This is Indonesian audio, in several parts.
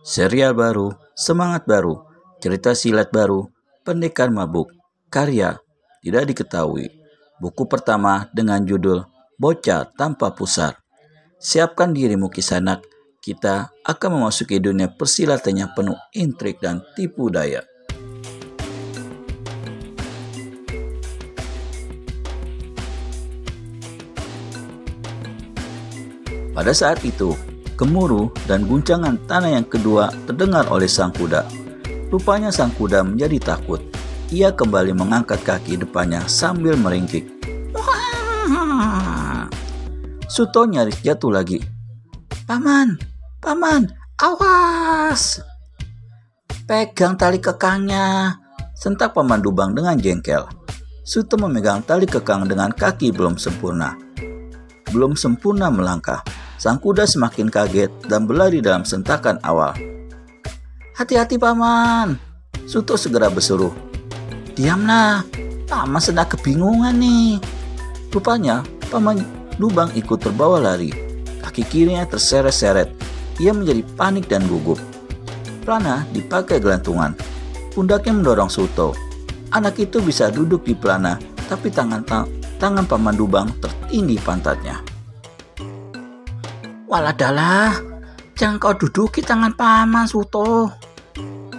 Serial baru, semangat baru, cerita silat baru, pendekar mabuk, karya tidak diketahui. Buku pertama dengan judul Bocah Tanpa Pusar. Siapkan dirimu kisanak, kita akan memasuki dunia persilatan yang penuh intrik dan tipu daya. Pada saat itu, gemuruh dan guncangan tanah yang kedua terdengar oleh sang kuda. Rupanya sang kuda menjadi takut. Ia kembali mengangkat kaki depannya sambil meringkik. Suto nyaris jatuh lagi. Paman, awas! Pegang tali kekangnya, sentak Paman Dubang dengan jengkel. Suto memegang tali kekang dengan kaki belum sempurna melangkah. Sang kuda semakin kaget dan berlari dalam sentakan awal. Hati-hati Paman, Suto segera bersuruh. Diamlah, Paman sedang kebingungan nih. Rupanya Paman Dubang ikut terbawa lari. Kaki kirinya terseret-seret. Ia menjadi panik dan gugup. Pelana dipakai gelantungan. Pundaknya mendorong Suto. Anak itu bisa duduk di pelana, tapi tangan Paman Dubang tertindih pantatnya. Waladalah, jangan kau duduki tangan Paman Suto.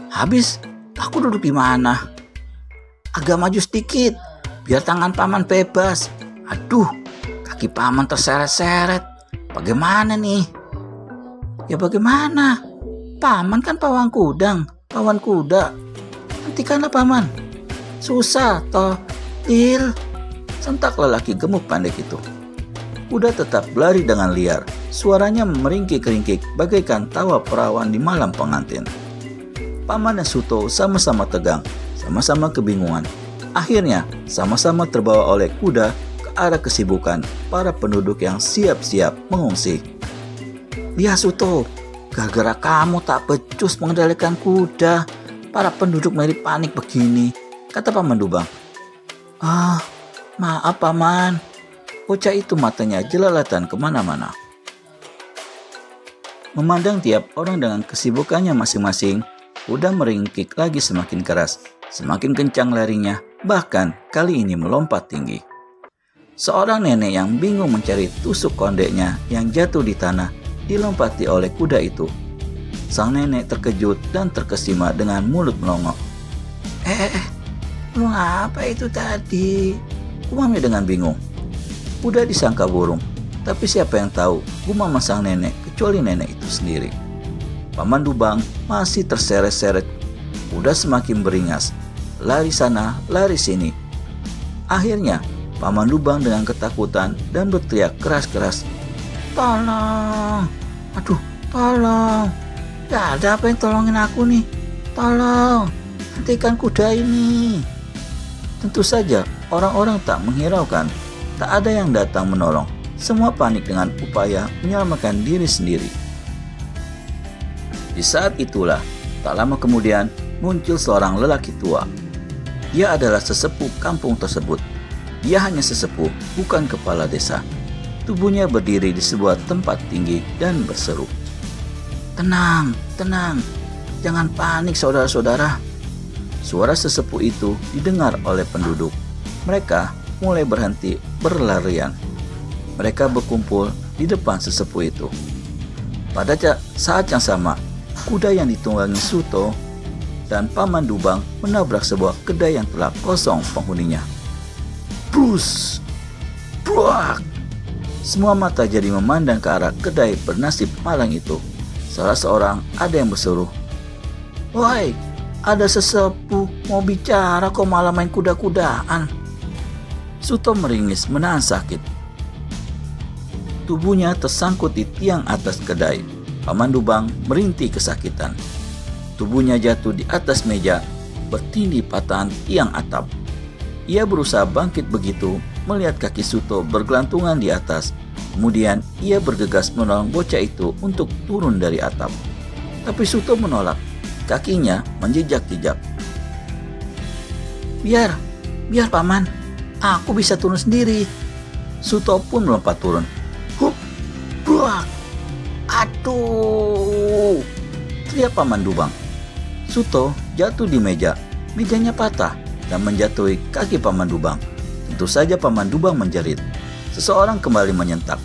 Habis, aku duduk di mana? Agak maju sedikit, biar tangan Paman bebas. Aduh, kaki Paman terseret-seret. Bagaimana nih? Ya bagaimana? Paman kan pawan kuda. Hentikanlah Paman. Susah toh, sentak lelaki gemuk pendek itu. Kuda tetap berlari dengan liar. Suaranya meringkik-ringkik bagaikan tawa perawan di malam pengantin. Paman dan Suto sama-sama tegang, sama-sama kebingungan. Akhirnya, sama-sama terbawa oleh kuda ke arah kesibukan para penduduk yang siap-siap mengungsi. Ya Suto, gara-gara kamu tak becus mengendalikan kuda, para penduduk menjadi panik begini, kata Paman Dubang. Maaf Paman. Bocah itu matanya jelalatan kemana-mana. Memandang tiap orang dengan kesibukannya masing-masing, kuda meringkik lagi semakin keras, semakin kencang larinya, bahkan kali ini melompat tinggi. Seorang nenek yang bingung mencari tusuk kondeknya yang jatuh di tanah, dilompati oleh kuda itu. Sang nenek terkejut dan terkesima dengan mulut melongo. Burung apa itu tadi? Umamnya dengan bingung. Kuda disangka burung, tapi siapa yang tahu gumam sang nenek kecuali nenek itu sendiri. Paman Dubang masih terseret-seret. Kuda semakin beringas, lari sana, lari sini. Akhirnya, Paman Dubang dengan ketakutan dan berteriak keras-keras. Tolong! Aduh, tolong! Gak ada apa yang tolongin aku nih. Tolong! Hentikan kuda ini! Tentu saja, orang-orang tak menghiraukan. Tak ada yang datang menolong. Semua panik dengan upaya menyelamatkan diri sendiri. Di saat itulah, tak lama kemudian muncul seorang lelaki tua. Dia adalah sesepuh kampung tersebut. Dia hanya sesepuh, bukan kepala desa. Tubuhnya berdiri di sebuah tempat tinggi dan berseru. Tenang, jangan panik saudara-saudara. Suara sesepuh itu didengar oleh penduduk. Mereka mulai berhenti berlarian. Mereka berkumpul di depan sesepuh itu. Pada saat yang sama, kuda yang ditunggangi Suto dan Paman Dubang menabrak sebuah kedai yang telah kosong penghuninya. Brus! Bruak! Semua mata jadi memandang ke arah kedai bernasib malang itu. Salah seorang ada yang berseru, "Woi, ada sesepuh mau bicara kok malah main kuda-kudaan." Suto meringis menahan sakit. Tubuhnya tersangkut di tiang atas kedai. Paman Dubang merintih kesakitan. Tubuhnya jatuh di atas meja, bertindih patahan tiang atap. Ia berusaha bangkit begitu melihat kaki Suto bergelantungan di atas. Kemudian ia bergegas menolong bocah itu untuk turun dari atap. Tapi Suto menolak. Kakinya menjejak-jejak. Biar Paman. Aku bisa turun sendiri. Suto pun melompat turun. Hup, bruak. Aduh. teriak Paman Dubang. Suto jatuh di meja. Mejanya patah dan menjatuhi kaki Paman Dubang. Tentu saja Paman Dubang menjerit. Seseorang kembali menyentak.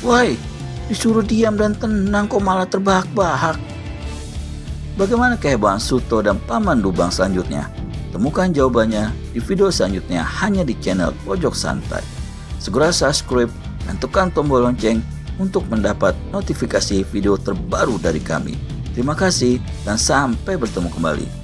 "Woi, disuruh diam dan tenang kok malah terbahak-bahak." Bagaimana kehebatan Suto dan Paman Dubang selanjutnya? Temukan jawabannya di video selanjutnya hanya di channel Pojok Santai. Segera subscribe dan tekan tombol lonceng untuk mendapat notifikasi video terbaru dari kami. Terima kasih dan sampai bertemu kembali.